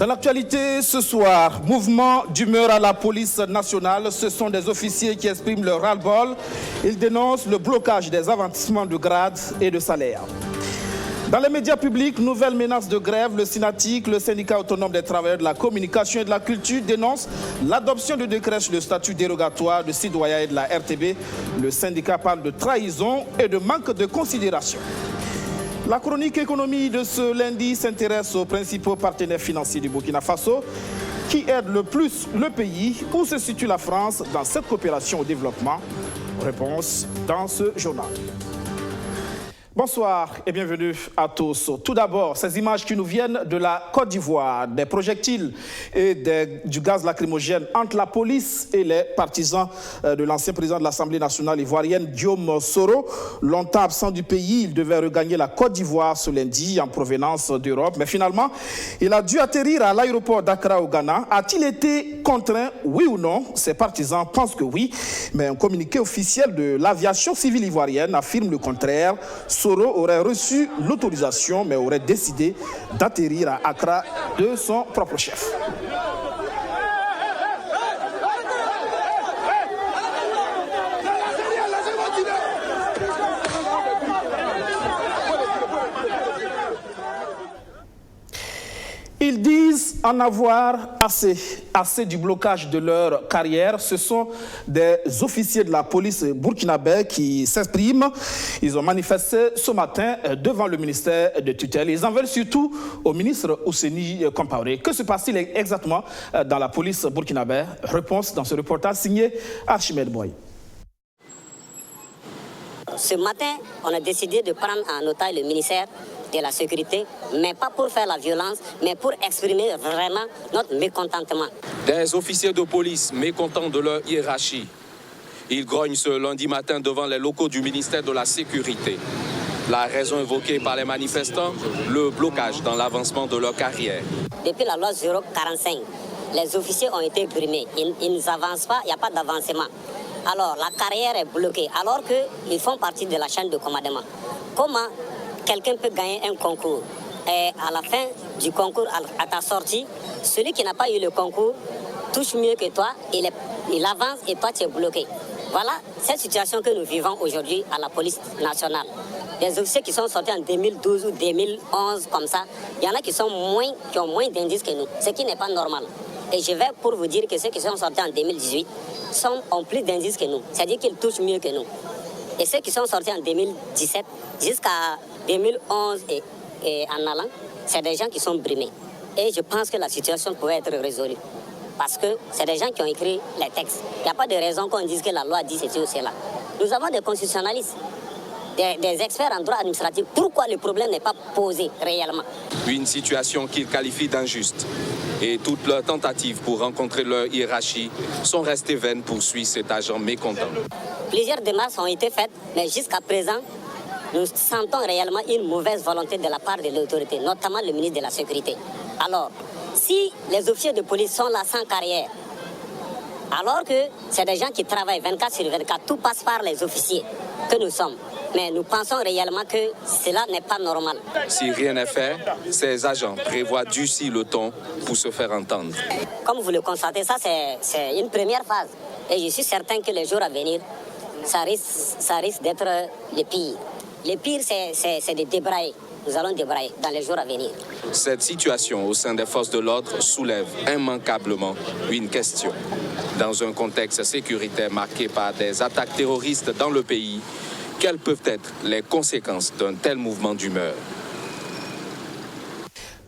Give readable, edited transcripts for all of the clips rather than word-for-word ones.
Dans l'actualité ce soir, mouvement d'humeur à la police nationale. Ce sont des officiers qui expriment leur ras-le-bol. Ils dénoncent le blocage des avantissements de grade et de salaire. Dans les médias publics, nouvelle menace de grève. Le SYNATIC, le syndicat autonome des travailleurs de la communication et de la culture, dénonce l'adoption de décrets sur le statut dérogatoire de citoyen et de la RTB. Le syndicat parle de trahison et de manque de considération. La chronique économie de ce lundi s'intéresse aux principaux partenaires financiers du Burkina Faso qui aident le plus le pays. Où se situe la France dans cette coopération au développement? Réponse dans ce journal. Bonsoir et bienvenue à tous. Tout d'abord, ces images qui nous viennent de la Côte d'Ivoire, des projectiles et du gaz lacrymogène entre la police et les partisans de l'ancien président de l'Assemblée nationale ivoirienne, Guillaume Soro. Longtemps absent du pays, il devait regagner la Côte d'Ivoire ce lundi en provenance d'Europe. Mais finalement, il a dû atterrir à l'aéroport d'Accra au Ghana. A-t-il été contraint, oui ou non? Ses partisans pensent que oui, mais un communiqué officiel de l'aviation civile ivoirienne affirme le contraire. Soro aurait reçu l'autorisation, mais aurait décidé d'atterrir à Accra de son propre chef. Ils disent en avoir assez du blocage de leur carrière. Ce sont des officiers de la police burkinabé qui s'expriment. Ils ont manifesté ce matin devant le ministère de tutelle. Ils en veulent surtout au ministre Ousseni Compaoré. Que se passe-t-il exactement dans la police burkinabé? Réponse dans ce reportage signé Archimède Boy. Ce matin, on a décidé de prendre en otage le ministère de la Sécurité, mais pas pour faire la violence, mais pour exprimer vraiment notre mécontentement. Des officiers de police mécontents de leur hiérarchie. Ils grognent ce lundi matin devant les locaux du ministère de la Sécurité. La raison évoquée par les manifestants, le blocage dans l'avancement de leur carrière. Depuis la loi 045, les officiers ont été brimés. Ils n'avancent pas, il n'y a pas d'avancement. Alors, la carrière est bloquée, alors qu'ils font partie de la chaîne de commandement. Comment quelqu'un peut gagner un concours et à la fin du concours, à ta sortie, celui qui n'a pas eu le concours touche mieux que toi, il avance et toi tu es bloqué. Voilà cette situation que nous vivons aujourd'hui à la police nationale. Les officiers qui sont sortis en 2012 ou 2011 comme ça, il y en a qui ont moins d'indices que nous, ce qui n'est pas normal. Et je vais pour vous dire que ceux qui sont sortis en 2018 ont plus d'indices que nous, c'est-à-dire qu'ils touchent mieux que nous. Et ceux qui sont sortis en 2017 jusqu'à 2011 et en allant, c'est des gens qui sont brimés. Et je pense que la situation pourrait être résolue. Parce que c'est des gens qui ont écrit les textes. Il n'y a pas de raison qu'on dise que la loi dit ceci ou cela. Nous avons des constitutionnalistes, des experts en droit administratif. Pourquoi le problème n'est pas posé réellement? Une situation qu'ils qualifient d'injuste. Et toutes leurs tentatives pour rencontrer leur hiérarchie sont restées vaines, poursuit cet agent mécontent. Plusieurs démarches ont été faites, mais jusqu'à présent, nous sentons réellement une mauvaise volonté de la part de l'autorité, notamment le ministre de la Sécurité. Alors, si les officiers de police sont là sans carrière, alors que c'est des gens qui travaillent 24 sur 24, tout passe par les officiers que nous sommes. Mais nous pensons réellement que cela n'est pas normal. Si rien n'est fait, ces agents prévoient durcir le ton pour se faire entendre. Comme vous le constatez, ça c'est une première phase. Et je suis certain que les jours à venir, ça risque d'être le pire. Le pire, c'est de débrayer. Nous allons débrayer dans les jours à venir. Cette situation au sein des forces de l'ordre soulève immanquablement une question. Dans un contexte sécuritaire marqué par des attaques terroristes dans le pays, quelles peuvent être les conséquences d'un tel mouvement d'humeur?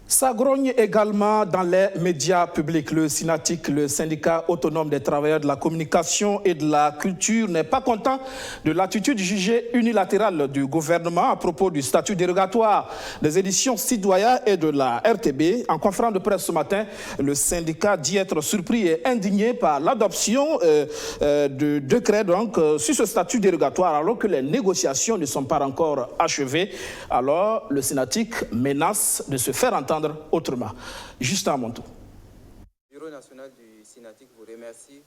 Ça grogne également dans les médias publics. Le SYNATIC, le syndicat autonome des travailleurs de la communication et de la culture, n'est pas content de l'attitude jugée unilatérale du gouvernement à propos du statut dérogatoire des éditions citoyennes et de la RTB. En conférence de presse ce matin, le syndicat dit être surpris et indigné par l'adoption de décrets sur ce statut dérogatoire alors que les négociations ne sont pas encore achevées. Alors, le SYNATIC menace de se faire entendre autrement. Justin Montou. Le Bureau national du SYNATIC vous remercie.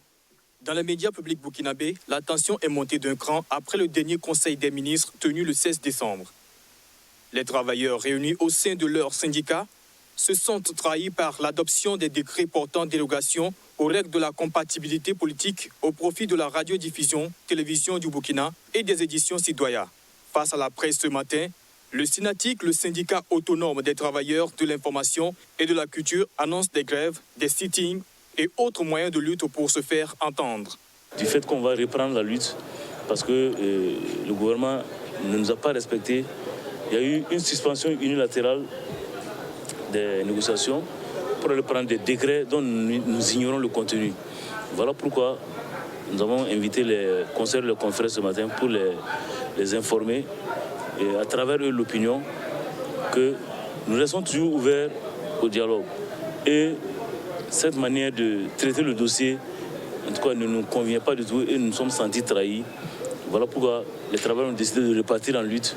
Dans les médias publics burkinabés, la tension est montée d'un cran après le dernier Conseil des ministres tenu le 16 décembre. Les travailleurs réunis au sein de leur syndicat se sentent trahis par l'adoption des décrets portant dérogation aux règles de la compatibilité politique au profit de la radiodiffusion, télévision du Burkina et des éditions Sidoya. Face à la presse ce matin, le SYNATIC, le syndicat autonome des travailleurs de l'information et de la culture, annonce des grèves, des sittings et autres moyens de lutte pour se faire entendre. Du fait qu'on va reprendre la lutte, parce que le gouvernement ne nous a pas respectés, il y a eu une suspension unilatérale des négociations pour aller prendre des décrets dont nous ignorons le contenu. Voilà pourquoi nous avons invité les conseillers et les confrères ce matin pour les informer et à travers eux l'opinion que nous restons toujours ouverts au dialogue. Et cette manière de traiter le dossier, en tout cas, ne nous convient pas du tout et nous nous sommes sentis trahis. Voilà pourquoi les travailleurs ont décidé de repartir en lutte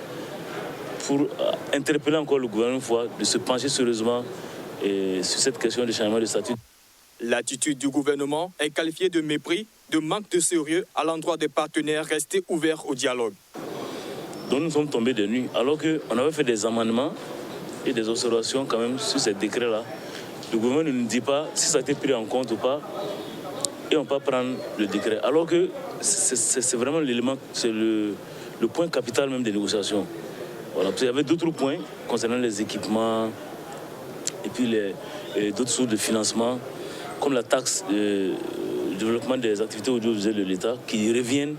pour interpeller encore le gouvernement une fois de se pencher sérieusement sur cette question de changement de statut. L'attitude du gouvernement est qualifiée de mépris, de manque de sérieux à l'endroit des partenaires restés ouverts au dialogue. Donc nous sommes tombés de nuit, alors qu'on avait fait des amendements et des observations quand même sur ces décrets-là. Le gouvernement ne nous dit pas si ça a été pris en compte ou pas et on peut prendre le décret. Alors que c'est vraiment l'élément, c'est le point capital même des négociations. Voilà, parce qu'il y avait d'autres points concernant les équipements et puis d'autres sources de financement, comme la taxe de développement des activités audiovisuelles de l'État, qui reviennent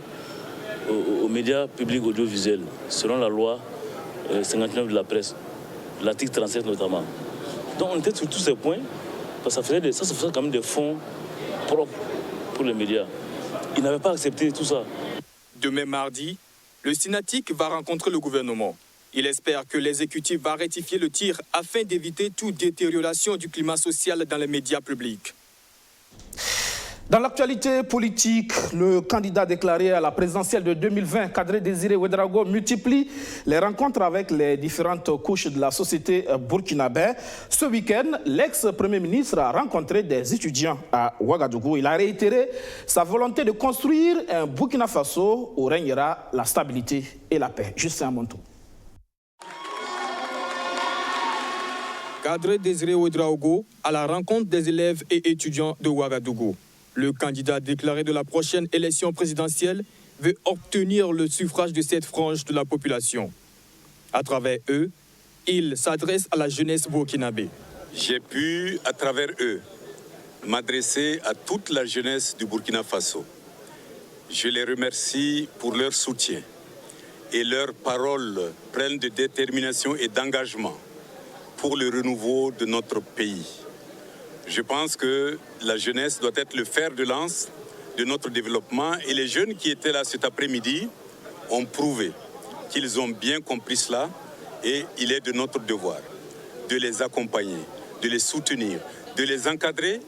aux médias publics audiovisuels, selon la loi 59 de la presse, l'article 37 notamment. Donc on était sur tous ces points, parce que ça faisait quand même des fonds propres pour les médias. Ils n'avaient pas accepté tout ça. Demain mardi, le SYNATIC va rencontrer le gouvernement. Il espère que l'exécutif va rectifier le tir afin d'éviter toute détérioration du climat social dans les médias publics. Dans l'actualité politique, le candidat déclaré à la présidentielle de 2020, Kadri Désiré Ouédraogo, multiplie les rencontres avec les différentes couches de la société burkinabé. Ce week-end, l'ex-premier ministre a rencontré des étudiants à Ouagadougou. Il a réitéré sa volonté de construire un Burkina Faso où régnera la stabilité et la paix. Justin Montou. Kadri Désiré Ouédraogo à la rencontre des élèves et étudiants de Ouagadougou. Le candidat déclaré de la prochaine élection présidentielle veut obtenir le suffrage de cette frange de la population. À travers eux, il s'adresse à la jeunesse burkinabé. J'ai pu, à travers eux, m'adresser à toute la jeunesse du Burkina Faso. Je les remercie pour leur soutien et leurs paroles pleines de détermination et d'engagement pour le renouveau de notre pays. Je pense que la jeunesse doit être le fer de lance de notre développement et les jeunes qui étaient là cet après-midi ont prouvé qu'ils ont bien compris cela et il est de notre devoir de les accompagner, de les soutenir, de les encadrer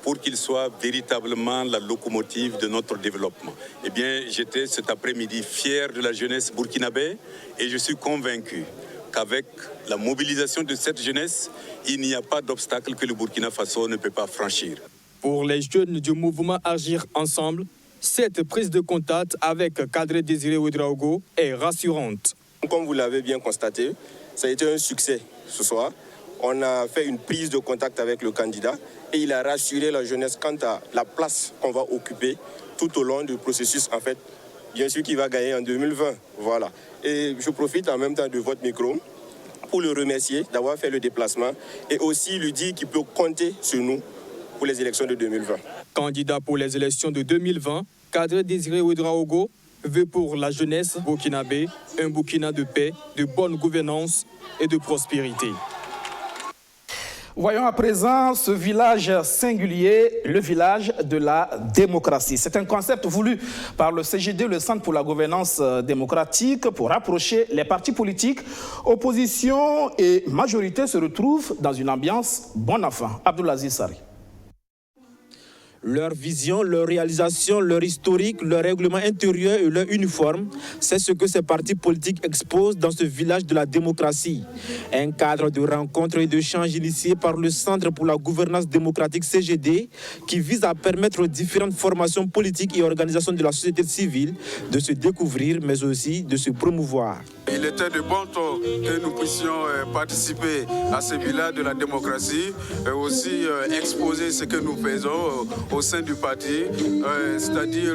pour qu'ils soient véritablement la locomotive de notre développement. Eh bien, j'étais cet après-midi fier de la jeunesse burkinabé et je suis convaincu qu'avec la mobilisation de cette jeunesse, il n'y a pas d'obstacle que le Burkina Faso ne peut pas franchir. Pour les jeunes du mouvement Agir Ensemble, cette prise de contact avec Kadri Désiré Ouédraogo est rassurante. Comme vous l'avez bien constaté, ça a été un succès ce soir. On a fait une prise de contact avec le candidat et il a rassuré la jeunesse quant à la place qu'on va occuper tout au long du processus, en fait, bien sûr qu'il va gagner en 2020. Voilà. Et je profite en même temps de votre micro pour le remercier d'avoir fait le déplacement et aussi lui dire qu'il peut compter sur nous pour les élections de 2020. Candidat pour les élections de 2020, Kadri Désiré Ouédraogo veut pour la jeunesse burkinabé un Burkina de paix, de bonne gouvernance et de prospérité. Voyons à présent ce village singulier, le village de la démocratie. C'est un concept voulu par le CGD, le Centre pour la gouvernance démocratique, pour rapprocher les partis politiques. Opposition et majorité se retrouvent dans une ambiance bon enfant. Abdoulaziz Sari. Leur vision, leur réalisation, leur historique, leur règlement intérieur et leur uniforme, c'est ce que ces partis politiques exposent dans ce village de la démocratie. Un cadre de rencontres et d'échanges initié par le Centre pour la gouvernance démocratique CGD qui vise à permettre aux différentes formations politiques et organisations de la société civile de se découvrir mais aussi de se promouvoir. Il était de bon ton que nous puissions participer à ce village de la démocratie et aussi exposer ce que nous faisons au sein du parti, c'est-à-dire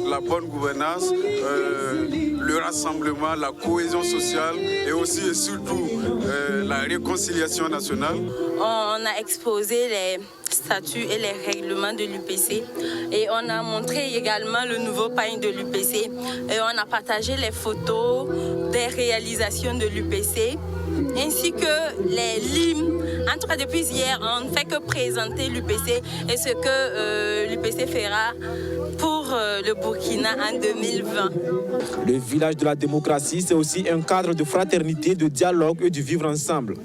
la bonne gouvernance, le rassemblement, la cohésion sociale et aussi et surtout la réconciliation nationale. On a exposé les statuts et les règlements de l'UPC et on a montré également le nouveau pagne de l'UPC et on a partagé les photos des réalisations de l'UPC ainsi que les limes. En tout cas, depuis hier, on ne fait que présenter l'UPC et ce que l'UPC fera pour le Burkina en 2020. Le village de la démocratie, c'est aussi un cadre de fraternité, de dialogue et de vivre ensemble.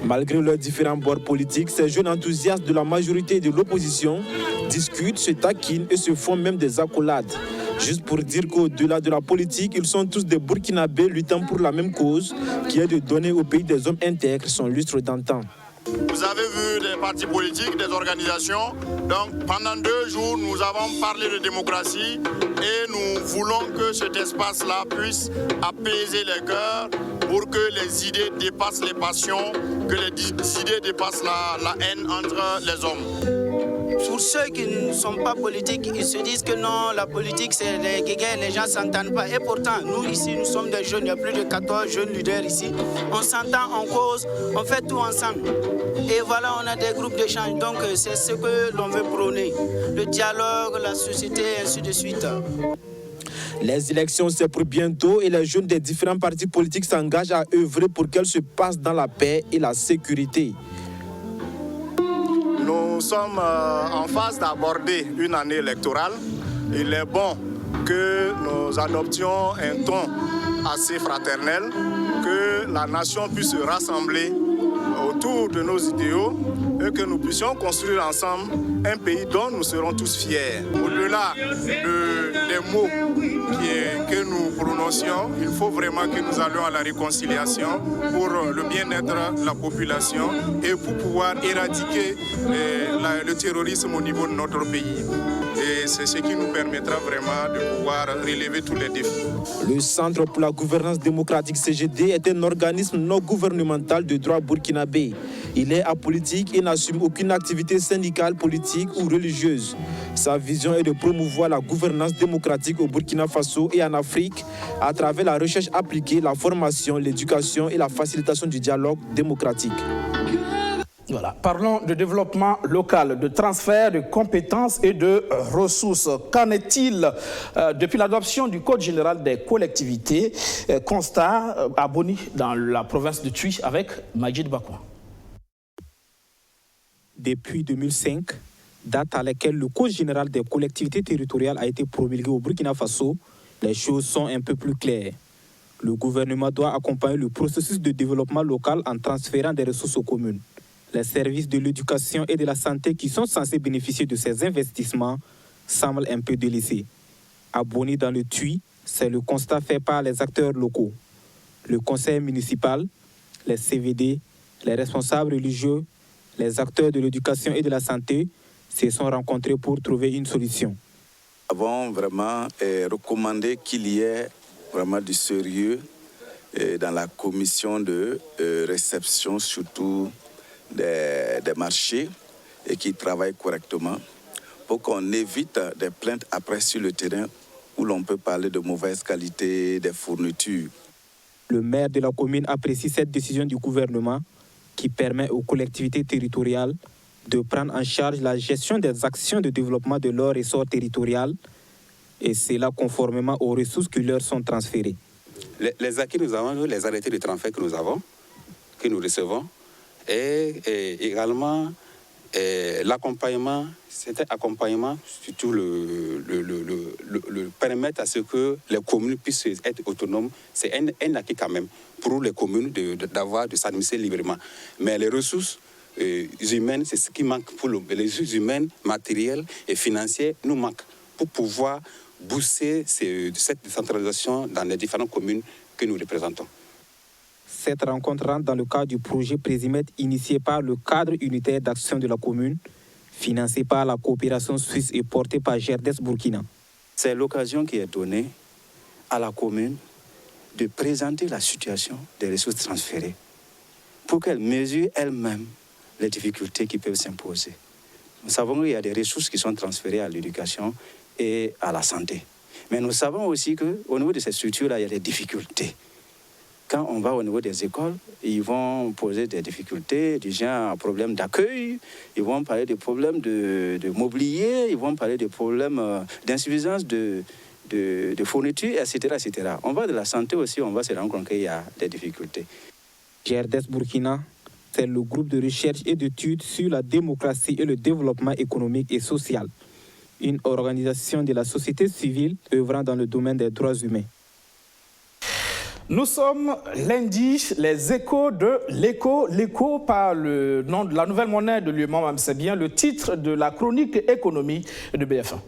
Malgré leurs différents bords politiques, ces jeunes enthousiastes de la majorité et de l'opposition discutent, se taquinent et se font même des accolades. Juste pour dire qu'au-delà de la politique, ils sont tous des Burkinabés luttant pour la même cause, qui est de donner au pays des hommes intègres son lustre d'antan. Vous avez vu des partis politiques, des organisations. Donc pendant 2 jours, nous avons parlé de démocratie et nous voulons que cet espace-là puisse apaiser les cœurs pour que les idées dépassent les passions, que les idées dépassent la haine entre les hommes. Pour ceux qui ne sont pas politiques, ils se disent que non, la politique c'est les guéguerres, les gens ne s'entendent pas. Et pourtant, nous ici, nous sommes des jeunes, il y a plus de 14 jeunes leaders ici. On s'entend, on cause, on fait tout ensemble. Et voilà, on a des groupes d'échange. Donc c'est ce que l'on veut prôner. Le dialogue, la société, ainsi de suite. Les élections, c'est pour bientôt et les jeunes des différents partis politiques s'engagent à œuvrer pour qu'elles se passent dans la paix et la sécurité. Nous sommes en phase d'aborder une année électorale. Il est bon que nous adoptions un ton assez fraternel, que la nation puisse se rassembler autour de nos idéaux et que nous puissions construire ensemble un pays dont nous serons tous fiers. Au-delà des mots que nous prononcions, il faut vraiment que nous allions à la réconciliation pour le bien-être de la population et pour pouvoir éradiquer le terrorisme au niveau de notre pays. Et c'est ce qui nous permettra vraiment de pouvoir relever tous les défis. Le Centre pour la gouvernance démocratique CGD est un organisme non gouvernemental de droit burkinabé. Il est apolitique et n'assume aucune activité syndicale, politique ou religieuse. Sa vision est de promouvoir la gouvernance démocratique au Burkina Faso et en Afrique à travers la recherche appliquée, la formation, l'éducation et la facilitation du dialogue démocratique. Voilà. Parlons de développement local, de transfert de compétences et de ressources. Qu'en est-il depuis l'adoption du Code général des collectivités? Constat à Boni dans la province de Tui avec Majid Bakwa. Depuis 2005, date à laquelle le Code général des collectivités territoriales a été promulgué au Burkina Faso, les choses sont un peu plus claires. Le gouvernement doit accompagner le processus de développement local en transférant des ressources aux communes. Les services de l'éducation et de la santé qui sont censés bénéficier de ces investissements semblent un peu délaissés. À Boni dans le Tui, c'est le constat fait par les acteurs locaux. Le conseil municipal, les CVD, les responsables religieux, les acteurs de l'éducation et de la santé se sont rencontrés pour trouver une solution. Nous avons vraiment recommandé qu'il y ait vraiment du sérieux dans la commission de réception, surtout des marchés, et qui travaillent correctement pour qu'on évite des plaintes après sur le terrain où l'on peut parler de mauvaise qualité des fournitures. Le maire de la commune apprécie cette décision du gouvernement qui permet aux collectivités territoriales de prendre en charge la gestion des actions de développement de leur ressort territorial, et cela conformément aux ressources qui leur sont transférées. Les acquis que nous avons, les arrêtés de transfert que nous avons, que nous recevons, et également l'accompagnement, cet accompagnement, surtout le permettre à ce que les communes puissent être autonomes, c'est un acquis quand même pour les communes de s'administrer librement. Mais les ressources humaines, c'est ce qui manque pour les ressources humaines, matérielles et financières nous manquent pour pouvoir booster cette décentralisation dans les différentes communes que nous représentons. Cette rencontre rentre dans le cadre du projet Présimètre initié par le cadre unitaire d'action de la commune, financé par la coopération suisse et porté par GERDES Burkina. C'est l'occasion qui est donnée à la commune de présenter la situation des ressources transférées pour qu'elle mesure elle-même les difficultés qui peuvent s'imposer. Nous savons qu'il y a des ressources qui sont transférées à l'éducation et à la santé. Mais nous savons aussi qu'au niveau de ces structures-là, il y a des difficultés. Quand on va au niveau des écoles, ils vont poser des difficultés, du genre problèmes d'accueil, ils vont parler de problèmes de mobilier, ils vont parler de problèmes d'insuffisance de fourniture, etc., etc. On va de la santé aussi, on va se rendre compte qu'il y a des difficultés. GRDS Burkina, c'est le groupe de recherche et d'études sur la démocratie et le développement économique et social, une organisation de la société civile œuvrant dans le domaine des droits humains. Nous sommes lundi, les échos de l'écho. L'écho par le nom de la nouvelle monnaie de l'UEMOA, c'est bien le titre de la chronique économie de BF1.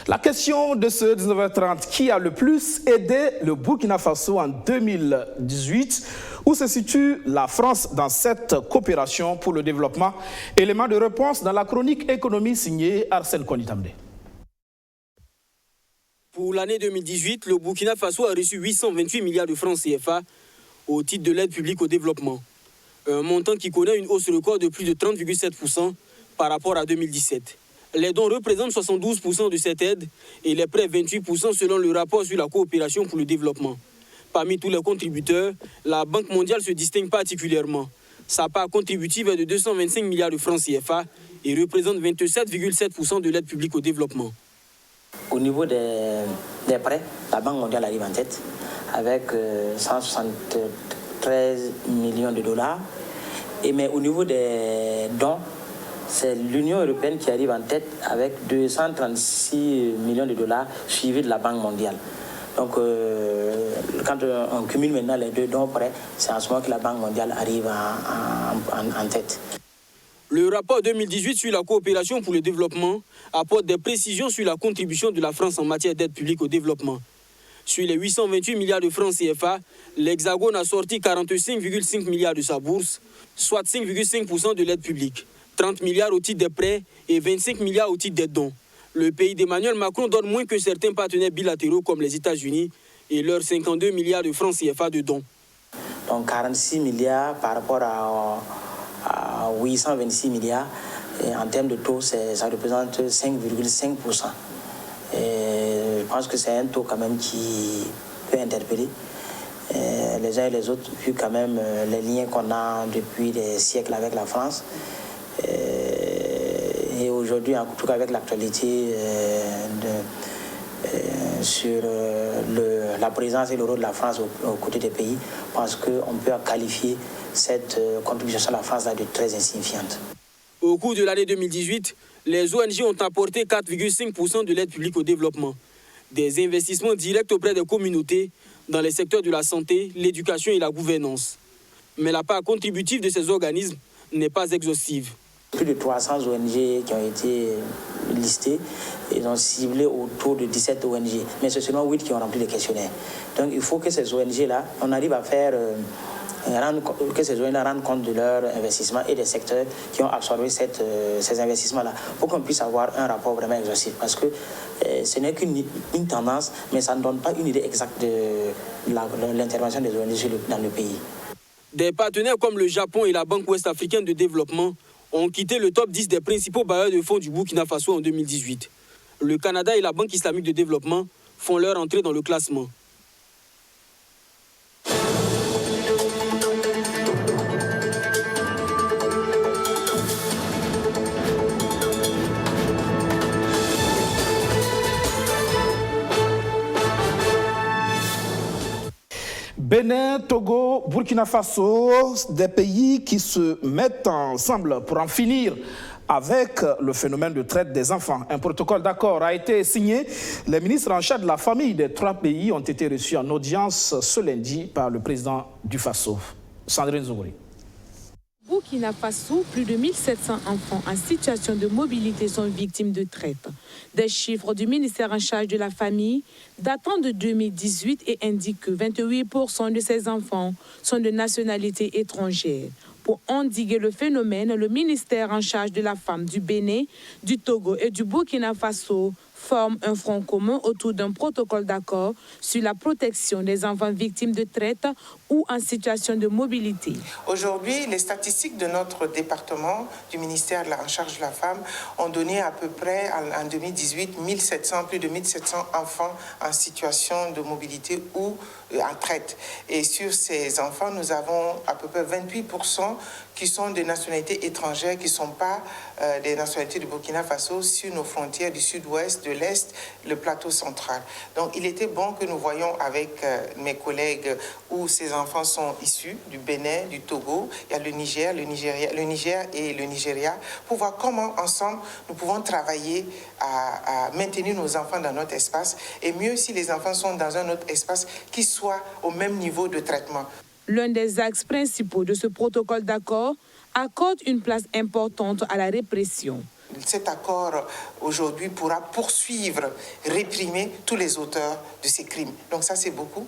La question de ce 19h30, qui a le plus aidé le Burkina Faso en 2018? Où se situe la France dans cette coopération pour le développement? Élément de réponse dans la chronique économie signée Arsène Konitambe. Pour l'année 2018, le Burkina Faso a reçu 828 milliards de francs CFA au titre de l'aide publique au développement. Un montant qui connaît une hausse record de plus de 30,7% par rapport à 2017. Les dons représentent 72% de cette aide et les prêts 28% selon le rapport sur la coopération pour le développement. Parmi tous les contributeurs, la Banque mondiale se distingue particulièrement. Sa part contributive est de 225 milliards de francs CFA et représente 27,7% de l'aide publique au développement. Au niveau des prêts, la Banque mondiale arrive en tête avec 173 millions de dollars. Mais au niveau des dons, c'est l'Union européenne qui arrive en tête avec 236 millions de dollars suivis de la Banque mondiale. Donc, quand on cumule maintenant les deux dons prêts, c'est en ce moment que la Banque mondiale arrive en tête. Le rapport 2018 sur la coopération pour le développement apporte des précisions sur la contribution de la France en matière d'aide publique au développement. Sur les 828 milliards de francs CFA, l'Hexagone a sorti 45,5 milliards de sa bourse, soit 5,5% de l'aide publique. 30 milliards au titre des prêts et 25 milliards au titre des dons. Le pays d'Emmanuel Macron donne moins que certains partenaires bilatéraux comme les États-Unis et leurs 52 milliards de francs CFA de dons. Donc 46 milliards par rapport à 826 milliards. Et en termes de taux, ça représente 5,5%. Je pense que c'est un taux quand même qui peut interpeller les uns et les autres, vu quand même les liens qu'on a depuis des siècles avec la France. Et aujourd'hui, en tout cas avec l'actualité sur la présence et le rôle de la France aux côtés des pays, je pense qu'on peut qualifier cette contribution de la France de très insignifiante. Au cours de l'année 2018, les ONG ont apporté 4,5% de l'aide publique au développement. Des investissements directs auprès des communautés dans les secteurs de la santé, l'éducation et la gouvernance. Mais la part contributive de ces organismes n'est pas exhaustive. Plus de 300 ONG qui ont été listées, ils ont ciblé autour de 17 ONG, mais c'est seulement 8 qui ont rempli les questionnaires. Donc il faut que ces ONG-là, on arrive à faire, que ces ONG-là rendent compte de leur investissement et des secteurs qui ont absorbé ces investissements-là, pour qu'on puisse avoir un rapport vraiment exhaustif. Parce que ce n'est qu'une tendance, mais ça ne donne pas une idée exacte de l'intervention des ONG dans le pays. Des partenaires comme le Japon et la Banque ouest-africaine de développement ont quitté le top 10 des principaux bailleurs de fonds du Burkina Faso en 2018. Le Canada et la Banque islamique de développement font leur entrée dans le classement. Bénin, Togo, Burkina Faso, des pays qui se mettent ensemble pour en finir avec le phénomène de traite des enfants. Un protocole d'accord a été signé. Les ministres en charge de la famille des trois pays ont été reçus en audience ce lundi par le président du Faso, Sandrine Zougori. Burkina Faso, plus de 1700 enfants en situation de mobilité sont victimes de traite. Des chiffres du ministère en charge de la famille datant de 2018 et indiquent que 28% de ces enfants sont de nationalité étrangère. Pour endiguer le phénomène, le ministère en charge de la femme du Bénin, du Togo et du Burkina Faso forme un front commun autour d'un protocole d'accord sur la protection des enfants victimes de traite ou en situation de mobilité. Aujourd'hui, les statistiques de notre département, du ministère en charge de la femme, ont donné à peu près, en 2018, plus de 1700 enfants en situation de mobilité ou en traite. Et sur ces enfants, nous avons à peu près 28% qui sont des nationalités étrangères, qui ne sont pas des nationalités du Burkina Faso sur nos frontières du sud-ouest, de l'est, le plateau central. Donc il était bon que nous voyions avec mes collègues où ces enfants sont issus, du Bénin, du Togo, il y a le Niger et le Nigeria, pour voir comment ensemble nous pouvons travailler à maintenir nos enfants dans notre espace, et mieux si les enfants sont dans un autre espace qui soit au même niveau de traitement. L'un des axes principaux de ce protocole d'accord accorde une place importante à la répression. Cet accord, aujourd'hui, pourra poursuivre, réprimer tous les auteurs de ces crimes. Donc ça, c'est beaucoup.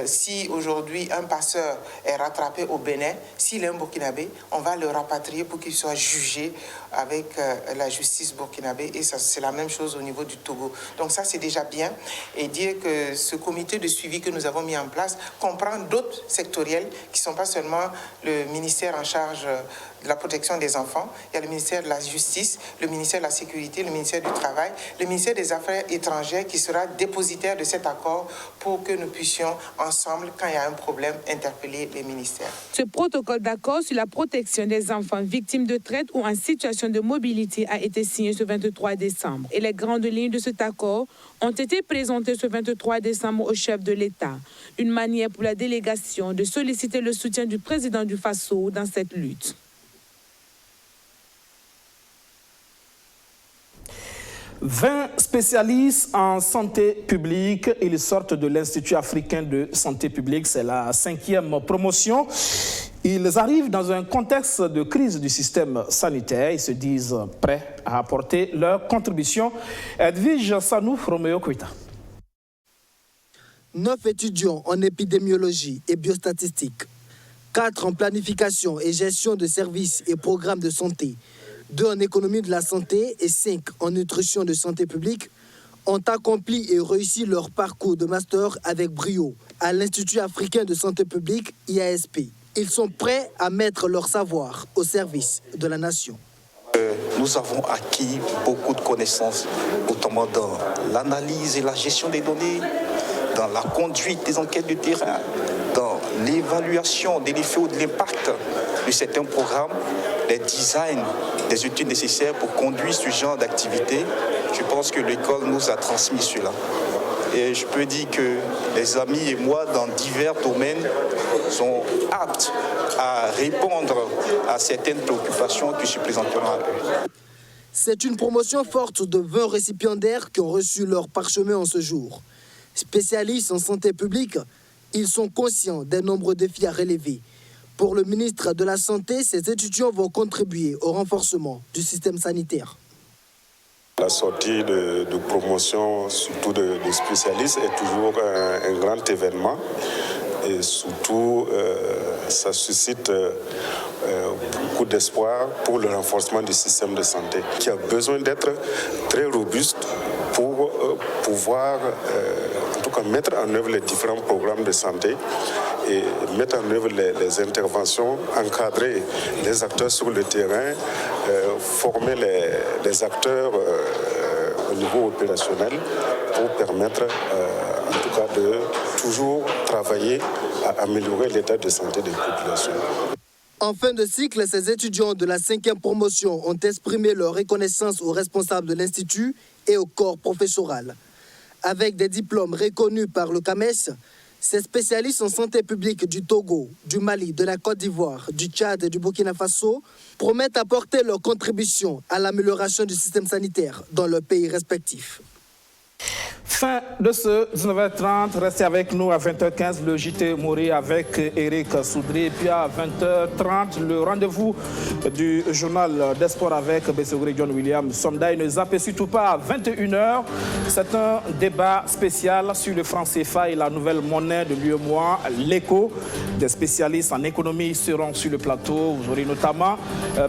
Si aujourd'hui, un passeur est rattrapé au Bénin, s'il est un Burkinabé, on va le rapatrier pour qu'il soit jugé avec la justice burkinabé. Et ça, c'est la même chose au niveau du Togo. Donc ça, c'est déjà bien. Et dire que ce comité de suivi que nous avons mis en place comprend d'autres sectoriels qui ne sont pas seulement le ministère en charge de la protection des enfants. Il y a le ministère de la Justice, le ministère de la Sécurité, le ministère du Travail, le ministère des Affaires étrangères qui sera dépositaire de cet accord pour que nous puissions ensemble, quand il y a un problème, interpeller les ministères. Ce protocole d'accord sur la protection des enfants victimes de traite ou en situation de mobilité a été signé ce 23 décembre. Et les grandes lignes de cet accord ont été présentées ce 23 décembre au chef de l'État. Une manière pour la délégation de solliciter le soutien du président du Faso dans cette lutte. 20 spécialistes en santé publique, ils sortent de l'Institut africain de santé publique, c'est la 5e promotion. Ils arrivent dans un contexte de crise du système sanitaire, ils se disent prêts à apporter leur contribution. Edwige Sanouf, Roméo Kuita. 9 étudiants en épidémiologie et biostatistique, 4 en planification et gestion de services et programmes de santé, 2 en économie de la santé et 5 en nutrition de santé publique, ont accompli et réussi leur parcours de master avec brio à l'Institut africain de santé publique, IASP. Ils sont prêts à mettre leur savoir au service de la nation. Nous avons acquis beaucoup de connaissances, notamment dans l'analyse et la gestion des données, dans la conduite des enquêtes de terrain, dans l'évaluation de l'effet ou de l'impact de certains programmes, les designs des études nécessaires pour conduire ce genre d'activité. Je pense que l'école nous a transmis cela. Et je peux dire que les amis et moi, dans divers domaines, sont aptes à répondre à certaines préoccupations qui se présenteront à eux. C'est une promotion forte de 20 récipiendaires qui ont reçu leur parchemin en ce jour. Spécialistes en santé publique, ils sont conscients des nombreux défis à relever. Pour le ministre de la Santé, ces étudiants vont contribuer au renforcement du système sanitaire. La sortie de promotion, surtout de spécialistes, est toujours un grand événement. Et surtout, ça suscite beaucoup d'espoir pour le renforcement du système de santé, qui a besoin d'être très robuste pour pouvoir, en tout cas, mettre en œuvre les différents programmes de santé et mettre en œuvre les interventions, encadrer les acteurs sur le terrain, former les acteurs au niveau opérationnel pour permettre, en tout cas, de toujours travailler à améliorer l'état de santé des populations. En fin de cycle, ces étudiants de la 5e promotion ont exprimé leur reconnaissance aux responsables de l'Institut et au corps professoral. Avec des diplômes reconnus par le CAMES, ces spécialistes en santé publique du Togo, du Mali, de la Côte d'Ivoire, du Tchad et du Burkina Faso promettent apporter leur contribution à l'amélioration du système sanitaire dans leurs pays respectifs. Fin de ce 19h30, restez avec nous à 20h15, le JT Mori avec Eric Soudry. Et puis à 20h30, le rendez-vous du journal des sports avec Bességouré John William Somdaï. Ne zappez surtout pas à 21h. C'est un débat spécial sur le franc CFA et la nouvelle monnaie de l'UEMOA, l'ECO. Des spécialistes en économie seront sur le plateau. Vous aurez notamment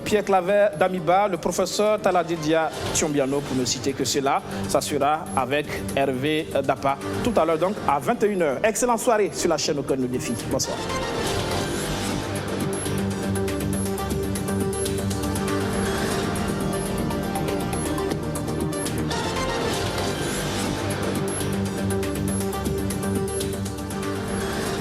Pierre Claver d'Amiba, le professeur Taladidia Tiombiano, pour ne citer que cela. Ça sera avec Hervé Dapa tout à l'heure, donc à 21h. Excellente soirée sur la chaîne Au Cœur du Défi. Bonsoir.